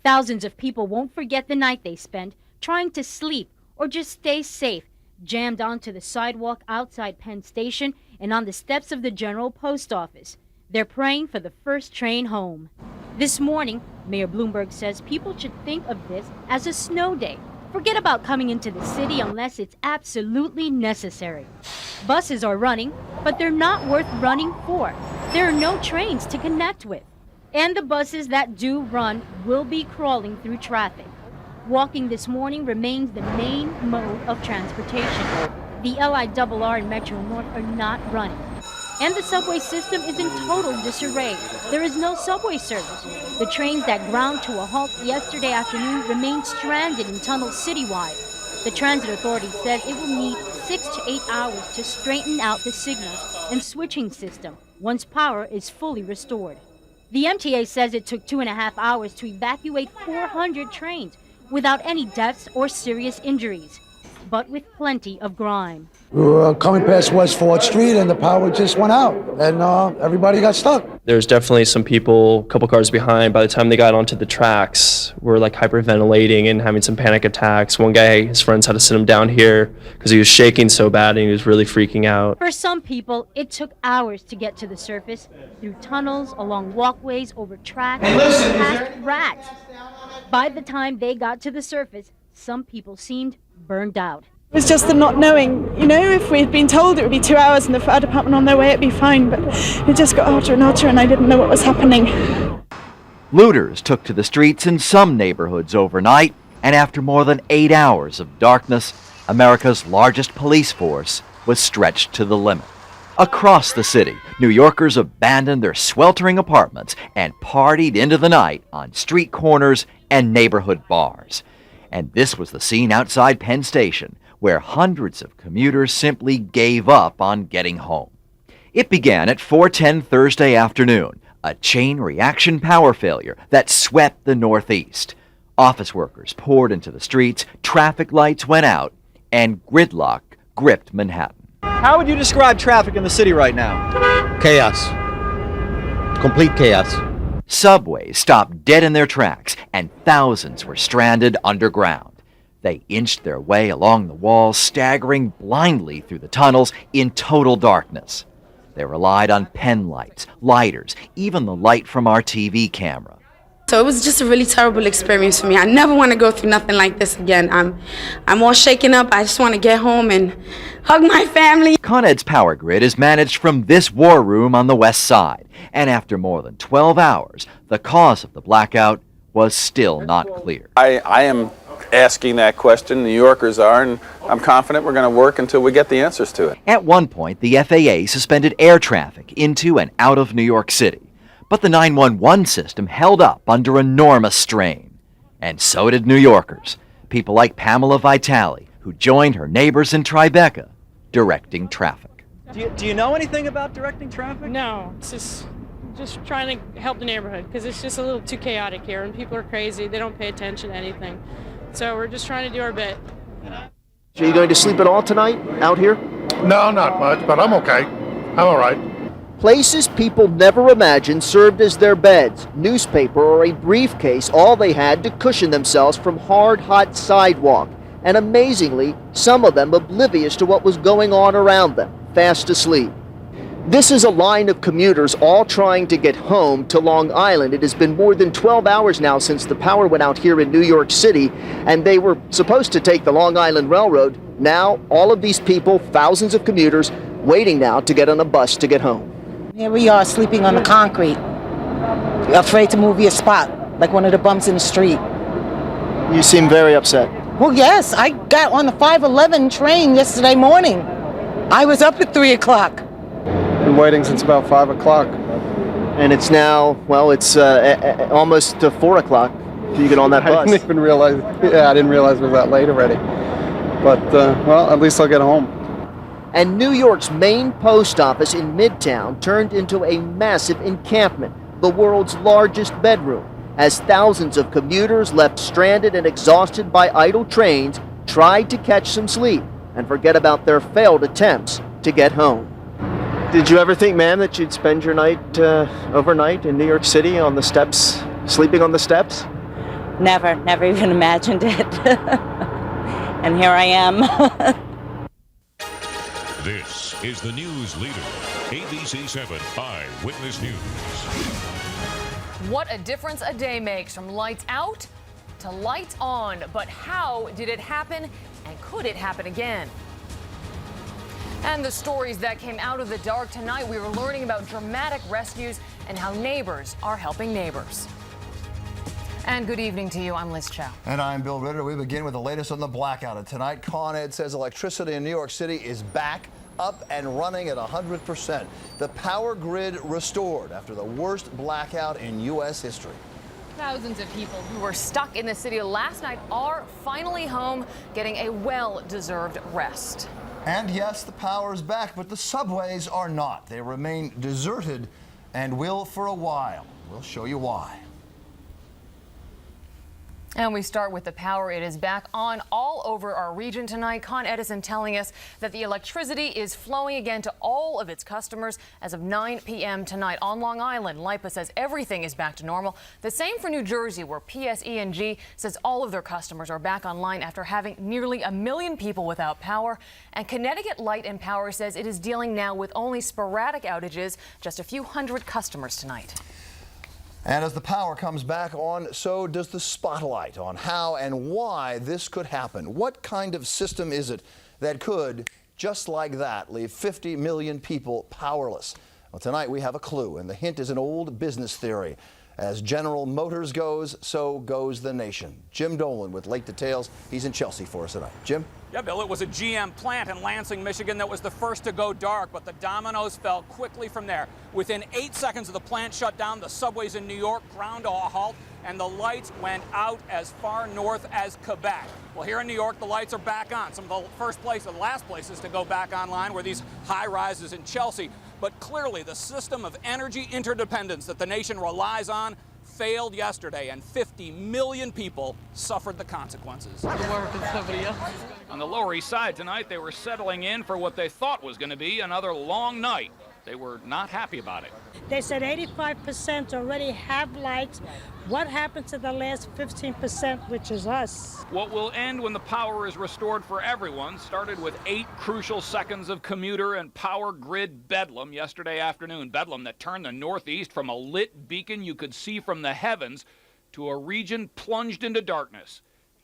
Thousands of people won't forget the night they spent trying to sleep or just stay safe, jammed onto the sidewalk outside Penn Station and on the steps of the General Post Office. They're praying for the first train home. This morning, Mayor Bloomberg says people should think of this as a snow day. Forget about coming into the city unless it's absolutely necessary. Buses are running, but they're not worth running for. There are no trains to connect with. And the buses that do run will be crawling through traffic. Walking this morning remains the main mode of transportation. The LIRR and Metro North are not running. And the subway system is in total disarray. There is no subway service. The trains that ground to a halt yesterday afternoon remain stranded in tunnels citywide. The Transit Authority says it will need 6 to 8 hours to straighten out the signals and switching system once power is fully restored. The MTA says it took 2.5 hours to evacuate 400 trains without any deaths or serious injuries, but with plenty of grime. We were coming past West 4th Street and the power just went out and everybody got stuck. There's definitely some people, a couple cars behind, by the time they got onto the tracks, were like hyperventilating and having some panic attacks. One guy, his friends had to sit him down here because he was shaking so bad and he was really freaking out. For some people, it took hours to get to the surface, through tunnels, along walkways, over tracks, past rats. By the time they got to the surface, some people seemed burned out. It was just the not knowing, if we'd been told it would be 2 hours and the fire department on their way, it'd be fine, but it just got hotter and hotter and I didn't know what was happening. Looters took to the streets in some neighborhoods overnight, and after more than 8 hours of darkness, America's largest police force was stretched to the limit. Across the city, New Yorkers abandoned their sweltering apartments and partied into the night on street corners and neighborhood bars. And this was the scene outside Penn Station, where hundreds of commuters simply gave up on getting home. It began at 4:10 Thursday afternoon, a chain reaction power failure that swept the Northeast. Office workers poured into the streets, traffic lights went out, and gridlock gripped Manhattan. How would you describe traffic in the city right now? Chaos. Complete chaos. Subways stopped dead in their tracks, and thousands were stranded underground. They inched their way along the walls, staggering blindly through the tunnels in total darkness. They relied on pen lights, lighters, even the light from our TV camera. So it was just a really terrible experience for me. I never want to go through nothing like this again. I'm all shaken up. I just want to get home and hug my family. Con Ed's power grid is managed from this war room on the west side, and after more than 12 hours, the cause of the blackout was still not clear. I am asking that question, New Yorkers are, and I'm confident we're going to work until we get the answers to it. At one point, the FAA suspended air traffic into and out of New York City, but the 911 system held up under enormous strain. And so did New Yorkers, people like Pamela Vitale, who joined her neighbors in Tribeca, directing traffic. Do you know anything about directing traffic? No, it's just trying to help the neighborhood because it's just a little too chaotic here and people are crazy. They don't pay attention to anything. So we're just trying to do our bit. So are you going to sleep at all tonight out here? No, not much, but I'm okay. I'm all right. Places people never imagined served as their beds, newspaper, or a briefcase, all they had to cushion themselves from hard, hot sidewalk. And amazingly, some of them oblivious to what was going on around them, fast asleep. This is a line of commuters all trying to get home to Long Island. It has been more than 12 hours now since the power went out here in New York City, and they were supposed to take the Long Island Railroad. Now, all of these people, thousands of commuters, waiting now to get on a bus to get home. Here we are sleeping on the concrete, afraid to move your spot, like one of the bumps in the street. You seem very upset. Well, yes, I got on the 5:11 train yesterday morning. I was up at 3 o'clock. Been waiting since about 5 o'clock. And it's now, well, it's almost 4 o'clock till you get on that bus. I didn't even realize, I didn't realize it was that late already. But, well, at least I'll get home. And New York's main post office in Midtown turned into a massive encampment, the world's largest bedroom, as thousands of commuters left stranded and exhausted by idle trains tried to catch some sleep and forget about their failed attempts to get home. Did you ever think, ma'am, that you'd spend your night overnight in New York City on the steps, sleeping on the steps? Never even imagined it. And here I am. This is the news leader, ABC7 Eyewitness News. What a difference a day makes from lights out to lights on. But how did it happen, and could it happen again? And the stories that came out of the dark tonight, we were learning about dramatic rescues and how neighbors are helping neighbors. And good evening to you. I'm Liz Chow. And I'm Bill Ritter. We begin with the latest on the blackout. And tonight, Con Ed says electricity in New York City is back up and running at 100%. The power grid restored after the worst blackout in U.S. history. Thousands of people who were stuck in the city last night are finally home, getting a well-deserved rest. And yes, the power is back, but the subways are not. They remain deserted and will for a while. We'll show you why. And we start with the power. It is back on all over our region tonight. Con Edison telling us that the electricity is flowing again to all of its customers as of 9 p.m. tonight. On Long Island, LIPA says everything is back to normal. The same for New Jersey, where PSE&G says all of their customers are back online after having nearly 1 million people without power. And Connecticut Light and Power says it is dealing now with only sporadic outages, just a few hundred customers tonight. And as the power comes back on, so does the spotlight on how and why this could happen. What kind of system is it that could, just like that, leave 50 million people powerless? Well, tonight we have a clue, and the hint is an old business theory. As General Motors goes, so goes the nation. Jim Dolan with late details. He's in Chelsea for us tonight. Jim? Yeah, Bill, it was a GM plant in Lansing, Michigan that was the first to go dark, but the dominoes fell quickly from there. Within 8 seconds of the plant shut down, the subways in New York ground to a halt, and the lights went out as far north as Quebec. Well, here in New York, the lights are back on. Some of the last places to go back online were these high rises in Chelsea. But clearly, the system of energy interdependence that the nation relies on failed yesterday, and 50 million people suffered the consequences. On the Lower East Side tonight, they were settling in for what they thought was going to be another long night. They were not happy about it. They said 85% already have lights. What happened to the last 15%, which is us? What will end when the power is restored for everyone started with 8 crucial seconds of commuter and power grid bedlam yesterday afternoon. Bedlam that turned the Northeast from a lit beacon you could see from the heavens to a region plunged into darkness.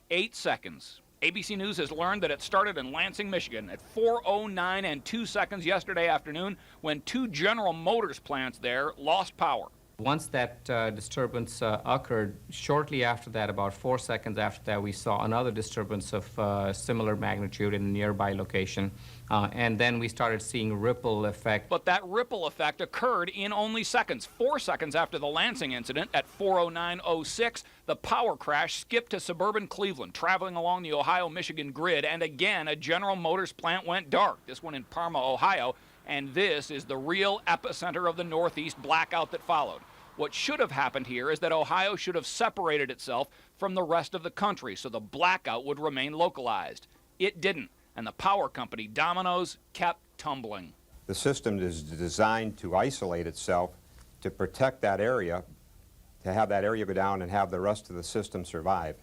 8 seconds. ABC News has learned that it started in Lansing, Michigan at 4:09 and 2 seconds yesterday afternoon when 2 General Motors plants there lost power. Once that disturbance occurred, shortly after that, about 4 seconds after that, we saw another disturbance of similar magnitude in a nearby location. And then we started seeing ripple effect. But that ripple effect occurred in only seconds. 4 seconds after the Lansing incident at 4:09:06, the power crash skipped to suburban Cleveland, traveling along the Ohio-Michigan grid. And again, a General Motors plant went dark, this one in Parma, Ohio. And this is the real epicenter of the Northeast blackout that followed. What should have happened here is that Ohio should have separated itself from the rest of the country so the blackout would remain localized. It didn't, and the power company dominoes kept tumbling. The system is designed to isolate itself, to protect that area, to have that area go down and have the rest of the system survive.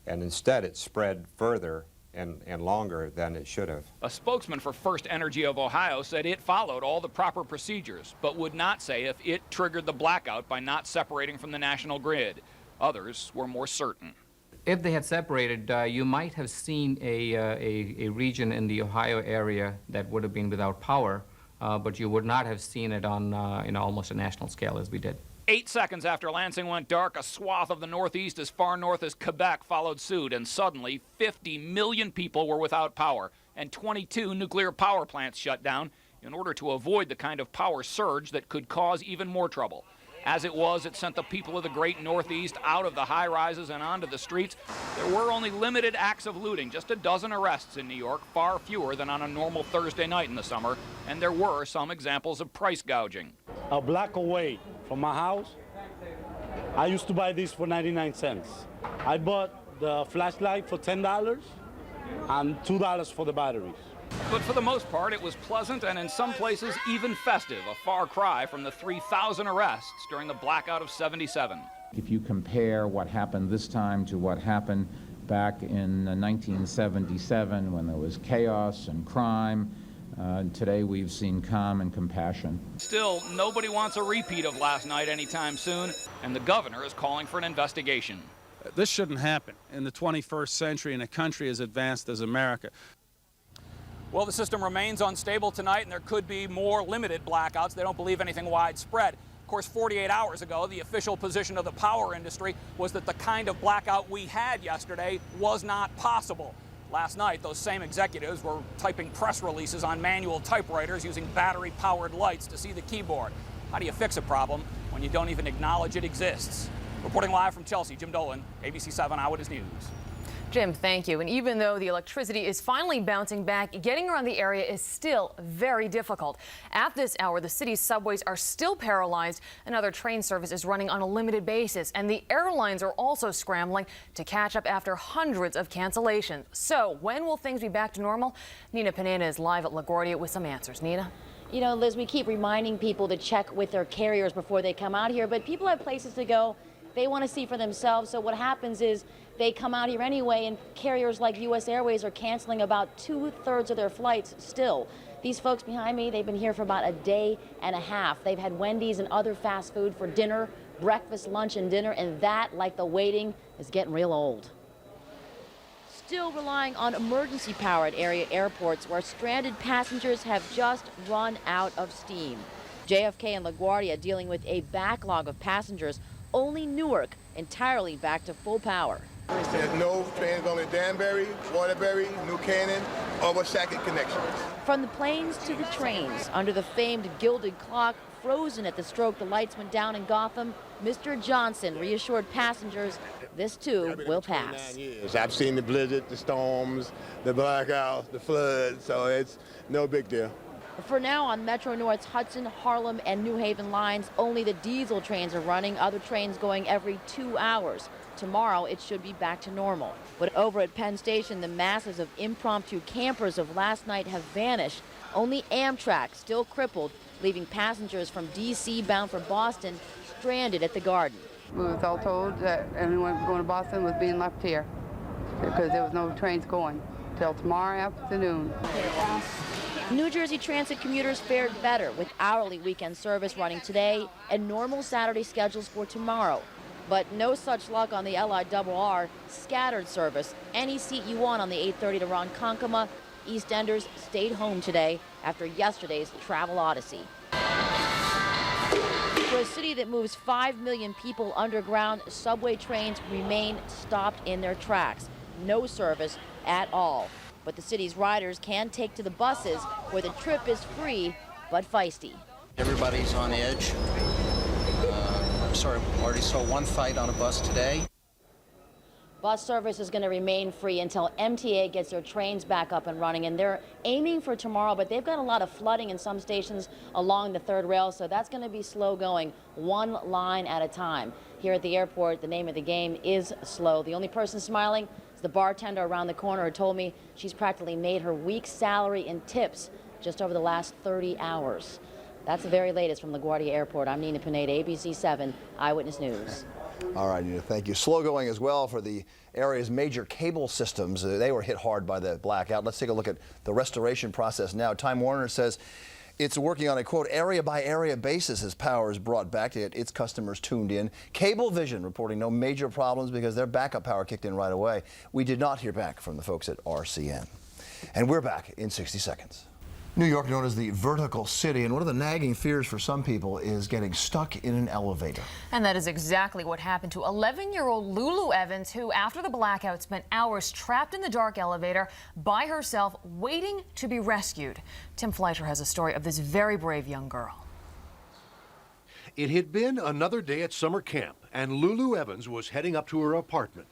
And instead it spread further and longer than it should have. A spokesman for First Energy of Ohio said it followed all the proper procedures, but would not say if it triggered the blackout by not separating from the national grid. Others were more certain. If they had separated, you might have seen a region in the Ohio area that would have been without power, but you would not have seen it on almost a national scale as we did. 8 seconds after Lansing went dark, a swath of the Northeast as far north as Quebec followed suit, and suddenly 50 million people were without power, and 22 nuclear power plants shut down in order to avoid the kind of power surge that could cause even more trouble. As it was, it sent the people of the great Northeast out of the high-rises and onto the streets. There were only limited acts of looting, just a dozen arrests in New York, far fewer than on a normal Thursday night in the summer, and there were some examples of price gouging. A block away from my house, I used to buy this for 99 cents. I bought the flashlight for $10 and $2 for the batteries. But for the most part, it was pleasant and in some places even festive, a far cry from the 3,000 arrests during the blackout of '77. If you compare what happened this time to what happened back in 1977 when there was chaos and crime, today we've seen calm and compassion. Still, nobody wants a repeat of last night anytime soon, and the governor is calling for an investigation. This shouldn't happen in the 21st century in a country as advanced as America. Well, the system remains unstable tonight, and there could be more limited blackouts. They don't believe anything widespread. Of course, 48 hours ago, the official position of the power industry was that the kind of blackout we had yesterday was not possible. Last night, those same executives were typing press releases on manual typewriters using battery-powered lights to see the keyboard. How do you fix a problem when you don't even acknowledge it exists? Reporting live from Chelsea, Jim Dolan, ABC7 Eyewitness News. Jim, thank you. And even though the electricity is finally bouncing back, getting around the area is still very difficult. At this hour, the city's subways are still paralyzed. Another train service is running on a limited basis, and the airlines are also scrambling to catch up after hundreds of cancellations. So when will things be back to normal? Nina Pineda is live at LaGuardia with some answers. Nina? You know, Liz, we keep reminding people to check with their carriers before they come out here, but people have places to go. They want to see for themselves. So what happens is they come out here anyway, and carriers like U.S. Airways are canceling about 2/3 of their flights still. These folks behind me, they've been here for about a day and a half. They've had Wendy's and other fast food for dinner, breakfast, lunch, and dinner, and that, like the waiting, is getting real old. Still relying on emergency power at area airports where stranded passengers have just run out of steam. JFK and LaGuardia dealing with a backlog of passengers. Only Newark entirely back to full power. There's no trains going to Danbury, Waterbury, New Canaan, or Woonsocket connections. From the planes to the trains, under the famed gilded clock, frozen at the stroke the lights went down in Gotham, Mr. Johnson reassured passengers this too will pass. I've seen the blizzard, the storms, the blackouts, the floods, so it's no big deal. For now, on Metro North's Hudson, Harlem, and New Haven lines, only the diesel trains are running, other trains going every 2 hours. Tomorrow, it should be back to normal. But over at Penn Station, the masses of impromptu campers of last night have vanished. Only Amtrak still crippled, leaving passengers from D.C. bound for Boston stranded at the Garden. We were all told that anyone going to Boston was being left here because there was no trains going till tomorrow afternoon. New Jersey Transit commuters fared better with hourly weekend service running today and normal Saturday schedules for tomorrow. But no such luck on the LIRR scattered service. Any seat you want on the 8:30 to Ronkonkoma. EastEnders stayed home today after yesterday's travel odyssey. For a city that moves 5 million people underground, subway trains remain stopped in their tracks. No service at all. But the city's riders can take to the buses where the trip is free but feisty. Everybody's on edge. Already saw one fight on a bus today. Bus service is going to remain free until MTA gets their trains back up and running, and they're aiming for tomorrow, but they've got a lot of flooding in some stations along the third rail, so that's going to be slow going, one line at a time. Here at the airport, the name of the game is slow. The only person smiling is the bartender around the corner who told me she's practically made her week's salary in tips just over the last 30 hours. That's the very latest from LaGuardia Airport. I'm Nina Pineda, ABC7 Eyewitness News. All right, Nina, thank you. Slow going as well for the area's major cable systems. They were hit hard by the blackout. Let's take a look at the restoration process now. Time Warner says it's working on a, quote, area-by-area basis as power is brought back to its customers tuned in. Cablevision reporting no major problems because their backup power kicked in right away. We did not hear back from the folks at RCN. And we're back in 60 seconds. New York, known as the vertical city, and one of the nagging fears for some people is getting stuck in an elevator. And that is exactly what happened to 11-year-old Lulu Evans, who after the blackout spent hours trapped in the dark elevator by herself waiting to be rescued. Tim Fleischer has a story of this very brave young girl. It had been another day at summer camp, and Lulu Evans was heading up to her apartment.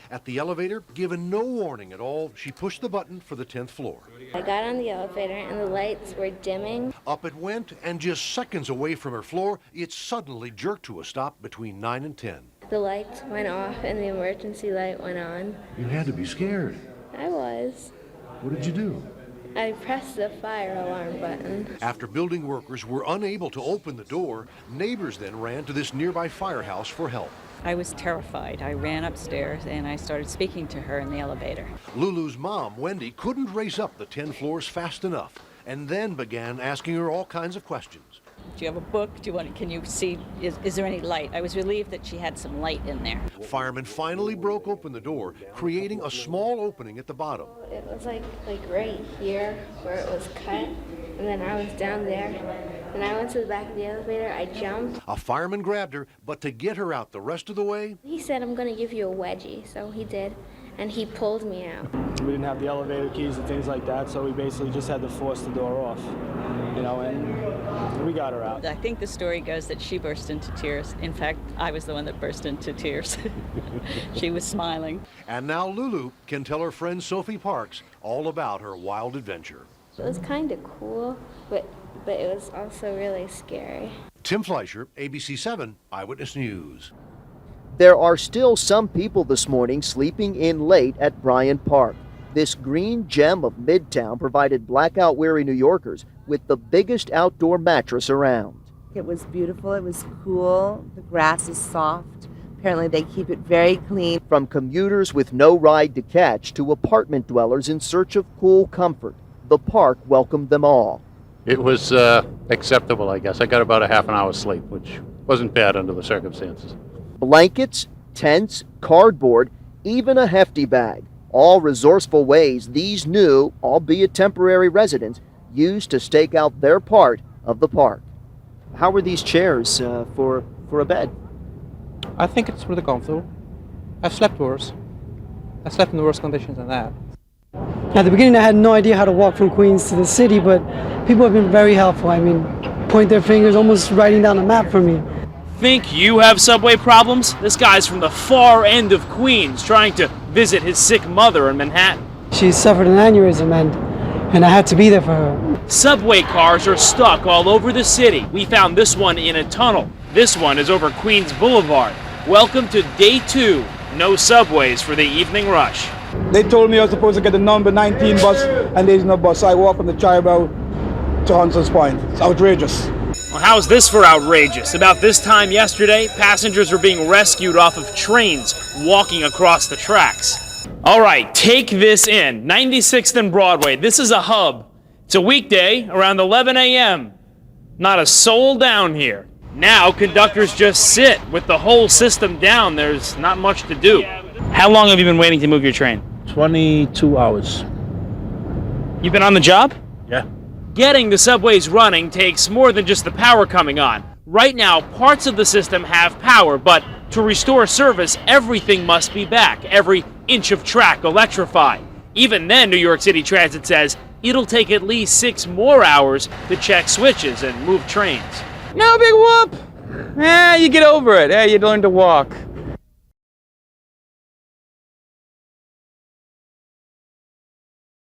At the elevator, given no warning at all, she pushed the button for the 10th floor. I got on the elevator and the lights were dimming. Up it went, and just seconds away from her floor, it suddenly jerked to a stop between 9 and 10. The lights went off and the emergency light went on. You had to be scared. I was. What did you do? I pressed the fire alarm button. After building workers were unable to open the door, neighbors then ran to this nearby firehouse for help. I was terrified. I ran upstairs and I started speaking to her in the elevator. Lulu's mom, Wendy, couldn't race up the 10 floors fast enough and then began asking her all kinds of questions. Do you have a book? Can you see, is there any light? I was relieved that she had some light in there. Firemen finally broke open the door, creating a small opening at the bottom. It was like right here where it was cut, and then I was down there. When I went to the back of the elevator, I jumped. A fireman grabbed her, but to get her out the rest of the way, He said, I'm going to give you a wedgie, so he did, and he pulled me out. We didn't have the elevator keys and things like that, so we basically just had to force the door off, and we got her out. I think the story goes that she burst into tears. In fact, I was the one that burst into tears. She was smiling. and now Lulu can tell her friend Sophie Parks all about her wild adventure. It was kind of cool, but it was also really scary. Tim Fleischer, ABC7 Eyewitness News. There are still some people this morning sleeping in late at Bryant Park. This green gem of Midtown provided blackout-weary New Yorkers with the biggest outdoor mattress around. It was beautiful. It was cool. The grass is soft. Apparently they keep it very clean. From commuters with no ride to catch to apartment dwellers in search of cool comfort, the park welcomed them all. It was acceptable, I guess. I got about a half an hour's sleep, which wasn't bad under the circumstances. Blankets, tents, cardboard, even a hefty bag. All resourceful ways these new, albeit temporary residents used to stake out their part of the park. How were these chairs for a bed? I think it's pretty comfortable. I've slept worse. I slept in worse conditions than that. At the beginning, I had no idea how to walk from Queens to the city, but people have been very helpful. I mean, point their fingers, almost writing down a map for me. Think you have subway problems? This guy's from the far end of Queens trying to visit his sick mother in Manhattan. She suffered an aneurysm, and I had to be there for her. Subway cars are stuck all over the city. We found this one in a tunnel. This one is over Queens Boulevard. Welcome to day 2. No subways for the evening rush. They told me I was supposed to get the number 19 bus, and there's no bus. So I walk from the Tribal to Hunters Point. It's outrageous. Well, how's this for outrageous? About this time yesterday, passengers were being rescued off of trains walking across the tracks. All right, take this in. 96th and Broadway. This is a hub. It's a weekday around 11 a.m. Not a soul down here. Now conductors just sit with the whole system down. There's not much to do. How long have you been waiting to move your train? 22 hours. You've been on the job? Yeah. Getting the subways running takes more than just the power coming on. Right now, parts of the system have power, but to restore service, everything must be back, every inch of track electrified. Even then, New York City Transit says it'll take at least 6 more hours to check switches and move trains. No big whoop. You get over it. You learn to walk.